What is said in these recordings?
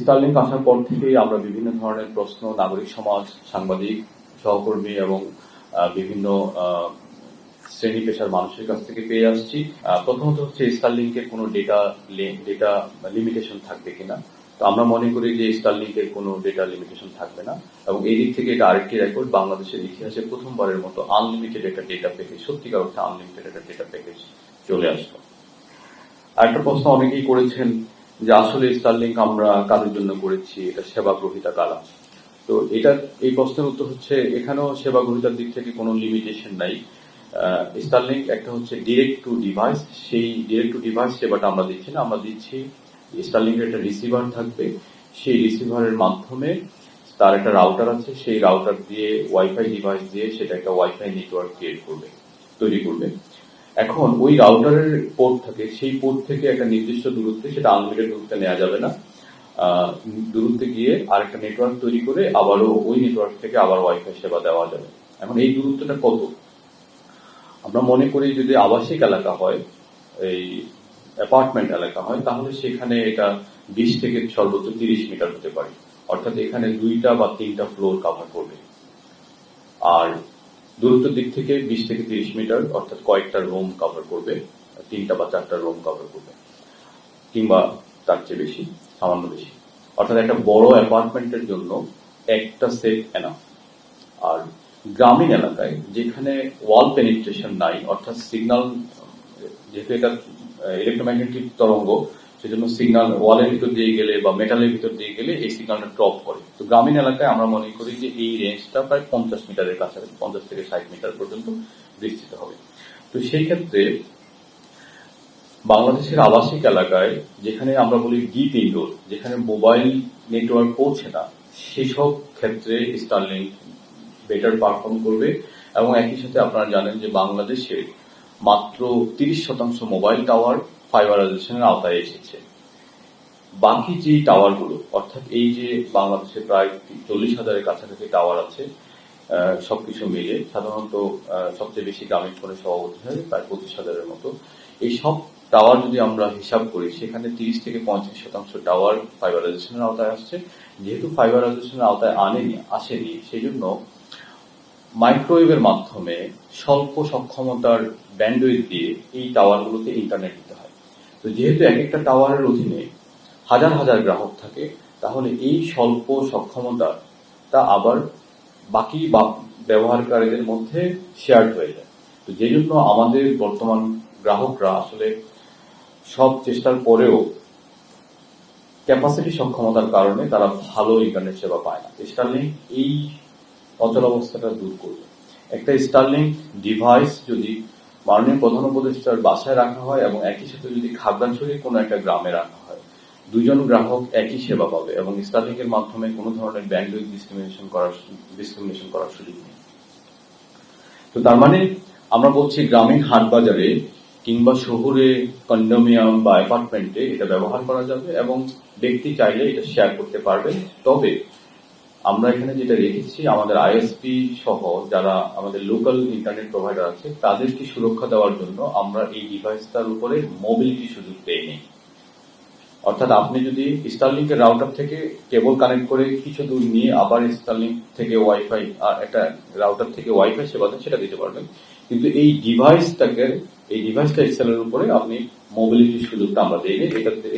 Starlink আসার পর থেকেই আমরা বিভিন্ন ধরনের প্রশ্ন নাগরিক সমাজ, সাংবাদিক, সহকর্মী এবং বিভিন্ন শ্রেণী পেশার মানুষের কাছ থেকে পেয়ে আসছি। প্রথমত হচ্ছে স্টারলিংকের কোনো ডেটা লিমিটেশন থাকবে কিনা। তো আমরা মনে করি যে স্টারলিংকের কোনো ডেটা লিমিটেশন থাকবে না, এবং এই দিক থেকে এটা আরেকটি রেকর্ড, বাংলাদেশের ইতিহাসে প্রথমবারের মতো আনলিমিটেড একটা ডেটা প্যাকেজ, সত্যিকার অর্থে আনলিমিটেড একটা ডেটা প্যাকেজ চলে আসলো। আরেকটা প্রশ্ন অনেকেই করেছেন যে আসলে স্টারলিংক আমরা কাদের জন্য করেছি, এটা সেবা গ্রহীতা কারা। তো এই প্রশ্নের উত্তর হচ্ছে এখানেও সেবা গ্রহীতার দিক থেকে কোনো লিমিটেশন নাই। স্টারলিংক একটা হচ্ছে ডিরেক্ট টু ডিভাইস, সেই ডিরেক্ট টু ডিভাইস সেবাটা আমরা দিচ্ছি না, আমরা দিচ্ছি স্টারলিংকের একটা রিসিভার থাকবে, সেই রিসিভারের মাধ্যমে তার একটা রাউটার আছে, সেই রাউটার দিয়ে ওয়াইফাই ডিভাইস দিয়ে সেটা একটা ওয়াইফাই নেটওয়ার্ক তৈরি করবে। এখন ওই রাউটারের পোর্ট থাকে, সেই পোর্ট থেকে একটা নির্দিষ্ট দূরত্বে, সেটা আনলিমিটেড দূরত্বে নেওয়া যাবে না, দূরত্বে গিয়ে আরেকটা নেটওয়ার্ক তৈরি করে আবারও ওই নেটওয়ার্ক থেকে আবার ওয়াইফাই সেবা দেওয়া যাবে। এখন এই দূরত্বটা কত? আমরা মনে করি যদি আবাসিক এলাকা হয়, এই অ্যাপার্টমেন্ট এলাকা হয়, তাহলে সেখানে এটা 20 থেকে সর্বোচ্চ 30 মিটার হতে পারে, অর্থাৎ এখানে 2টা বা 3টা ফ্লোর কভার করবে। আর দূরত্বের দিক থেকে 20 থেকে 30 মিটার, অর্থাৎ কয়েকটা রুম কভার করবে, 3টা বা 4টা রুম কভার করবে, কিংবা তার চেয়ে বেশি, সামান্য বেশি। অর্থাৎ একটা বড় অ্যাপার্টমেন্টের জন্য একটা সেট এনাফ। আর গ্রামীণ এলাকায় যেখানে ওয়াল পেনিট্রেশন নাই, অর্থাৎ সিগন্যাল, যেহেতু এটা ইলেকট্রোম্যাগনেটিক তরঙ্গ, সেজন্য সিগন্যাল ওয়ালের ভিতর দিয়ে গেলে বা মেটালের ভিতর দিয়ে গেলে এই সিগন্যালটা ড্রপ করে। তো গ্রামীণ এলাকায় আমরা মনে করি যে এই রেঞ্জটা প্রায় 50 মিটারের কাছাকাছি, 50 থেকে 60 মিটার পর্যন্ত বিস্তৃত হবে। তো সেই ক্ষেত্রে বাংলাদেশের আবাসিক এলাকায় যেখানে আমরা বলি ডিপ ইনডোর, যেখানে মোবাইল নেটওয়ার্ক পৌঁছে না, সেসব ক্ষেত্রে স্টারলিংক বেটার পারফর্ম করবে। এবং একই সাথে আপনারা জানেন যে বাংলাদেশে মাত্র 30% মোবাইল টাওয়ার ফাইবারাইজেশনের আওতায় এসেছে। বাকি যে টাওয়ারগুলো, অর্থাৎ এই যে বাংলাদেশে প্রায় 40,000-এর কাছাকাছি টাওয়ার আছে, সবকিছু মিলে সাধারণত সবচেয়ে বেশি গ্রামীণ ফোনে সভাপতি হয়, প্রায় 25,000-এর মতো। এই সব টাওয়ার যদি আমরা হিসাব করি, সেখানে 30 থেকে 35% টাওয়ার ফাইবারাইজেশনের আওতায় আসছে। যেহেতু ফাইবারাইজেশনের আওতায় আসেনি, সেই জন্য মাইক্রোওয়েভের মাধ্যমে স্বল্প সক্ষমতার ব্যান্ডউইথ দিয়ে এই টাওয়ারগুলোতে ইন্টারনেট দিতে হয়। তো যেহেতু এক একটা টাওয়ারের অধীনে হাজার হাজার গ্রাহক থাকে, তাহলে এই স্বল্প সক্ষমতা তা আবার বাকি ব্যবহারকারীদের মধ্যে শেয়ার হয়ে যায়। তো যে জন্য আমাদের বর্তমান গ্রাহকরা আসলে সব চেষ্টার পরেও ক্যাপাসিটি সক্ষমতার কারণে তারা ভালো ইন্টারনেট সেবা পায় না। স্টারলিংক এই অচলাবস্থাটা দূর করবে। একটা স্টারলিংক ডিভাইস যদি মাননীয় প্রধান উপদেষ্টার বাসায় রাখা হয় এবং একই সাথে যদি খাগড়াছড়ির কোনো একটা গ্রামে রাখা হয়, দুজন গ্রাহক একই সেবা পাবে এবং স্টারলিংকের মাধ্যমে কোনো ধরনের ব্যান্ডউইথ ডিসক্রিমিনেশন করার সুযোগ নেই। তো তার মানে আমরা বলছি গ্রামীণ হাট বাজারে কিংবা শহরে কন্ডোমিনিয়াম বা অ্যাপার্টমেন্টে এটা ব্যবহার করা যাবে এবং ব্যক্তি চাইলে এটা শেয়ার করতে পারবে। তবে আমরা এখানে যেটা রেখেছি, আমাদের আইএসপি সহ যারা আমাদের লোকাল ইন্টারনেট প্রোভাইডার আছে, তাদেরকে সুরক্ষা দেওয়ার জন্য আমরা এই ডিভাইসটার উপরে মোবিলিটি সুযোগ পেয়ে নেই। অর্থাৎ আপনি যদি স্টারলিংকের রাউটার থেকে কেবল কানেক্ট করে কিছু দূর নিয়ে আবার স্টারলিংক থেকে ওয়াইফাই, একটা রাউটার থেকে ওয়াইফাই সেবা দেন, সেটা দিতে পারবেন। কিন্তু এই ডিভাইসটা এক্সেলের উপরে আপনি মোবিলিটির সুযোগটা আমরা দিই,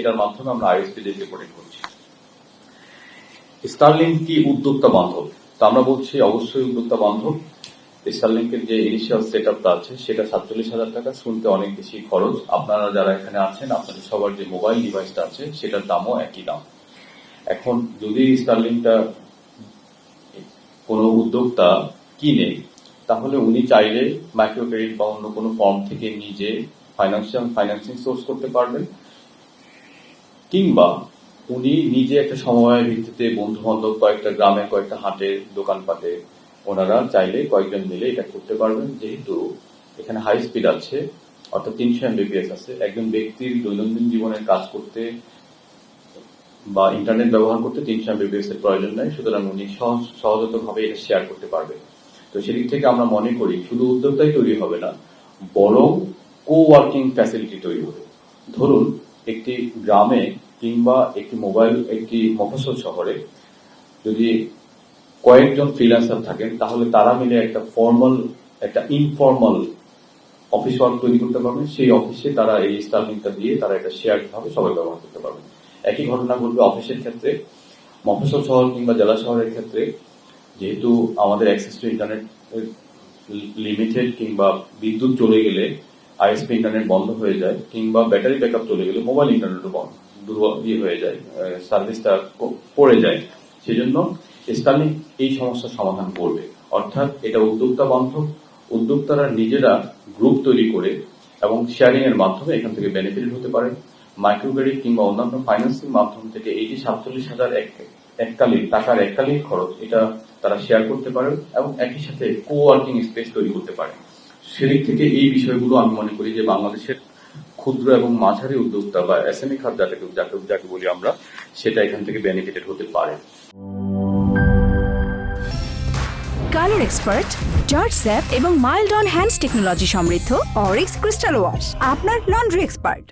এটার মাধ্যমে আমরা আইএসপি দেরকে প্রোটেক্ট করছি। স্টারলিংক কি উদ্যোক্তা বান্ধব? তা আমরা বলছি অবশ্যই উদ্যোক্তা বান্ধব। স্টারলিংকের যে ইনিশিয়াল সেট আপটা আছে সেটা 47,000 টাকা, শুনতে অনেক বেশি খরচ। আপনারা যারা এখানে আছেন, আপনাদের সবার যে মোবাইল ডিভাইসটা আছে সেটার দামও একই দাম। এখন যদি স্টারলিংকটা কোনো উদ্যোক্তা কিনে, তাহলে উনি চাইলে মাইক্রো ক্রেডিট বা অন্য কোনো ফর্ম থেকে নিজে ফাইন্যান্সিং সোর্স করতে পারবেন, কিংবা উনি নিজে একটা সময়ের ভিত্তিতে বন্ধু বান্ধব, কয়েকটা গ্রামে, কয়েকটা হাটের দোকানপাটে ওনারা চাইলে কয়েকজন মিলে এটা করতে পারবেন। যেহেতু এখানে হাই স্পিড আছে, অর্থাৎ 300 Mbps আছে, একজন ব্যক্তির দৈনন্দিন জীবনের কাজ করতে বা ইন্টারনেট ব্যবহার করতে 300 Mbps এর প্রয়োজন নেই, সুতরাং উনি সহজতভাবে এটা শেয়ার করতে পারবে। তো সেদিক থেকে আমরা মনে করি শুধু উদ্যোক্তাই তৈরি হবে না, বরং কো ওয়ার্কিং ফ্যাসিলিটি তৈরি হবে। ধরুন একটি গ্রামে কিংবা একটি মফস্বল শহরে যদি কয়েকজন ফ্রিল্যান্সার থাকেন, তাহলে তারা মিলে একটা ইনফর্মাল অফিস ওয়ার্ক তৈরি করতে পারবেন। সেই অফিসে তারা এই স্টার্লিংটা দিয়ে তারা একটা শেয়ার ভাবে সবাই ব্যবহার করতে পারবেন। একই ঘটনা ঘটবে অফিসের ক্ষেত্রে। মফস্বল শহর কিংবা জেলা শহরের ক্ষেত্রে যেহেতু আমাদের অ্যাক্সেস টু ইন্টারনেট লিমিটেড, কিংবা বিদ্যুৎ চলে গেলে আইএসপি ইন্টারনেট বন্ধ হয়ে যায়, কিংবা ব্যাটারি ব্যাকআপ চলে গেলে মোবাইল ইন্টারনেটও দুর্বল হয়ে যায়, সার্ভিসটা পড়ে যায়। সেজন্য স্টার্লিং এই সমস্যার সমাধান করবে। অর্থাৎ এটা উদ্যোক্তা বান্ধব, উদ্যোক্তারা নিজেরা গ্রুপ তৈরি করে এবং শেয়ারিং এর মাধ্যমে এখান থেকে বেনিফিটেড হতে পারে। মাইক্রো ক্রেডিট কিংবা অন্যান্য ফাইন্যান্সিং মাধ্যম থেকে এই যে 47,000 এককালীন খরচ, এটা তারা শেয়ার করতে পারে এবং একই সাথে কোওয়ার্কিং স্পেস তৈরি করতে পারে। সেদিক থেকে এই বিষয়গুলো আমি মনে করি যে বাংলাদেশের ক্ষুদ্র এবং মাঝারি উদ্যোক্তা বা এসএমই খাত যাকে বলি আমরা, সেটা এখান থেকে বেনিফিটেড হতে পারে। কালার এক্সপার্ট, জর্জ স্যাপ এবং মাইল্ড অন হ্যান্ডস টেকনোলজি সমৃদ্ধ অরিক্স ক্রিস্টাল ওয়াশ আপনার লন্ড্রি এক্সপার্ট।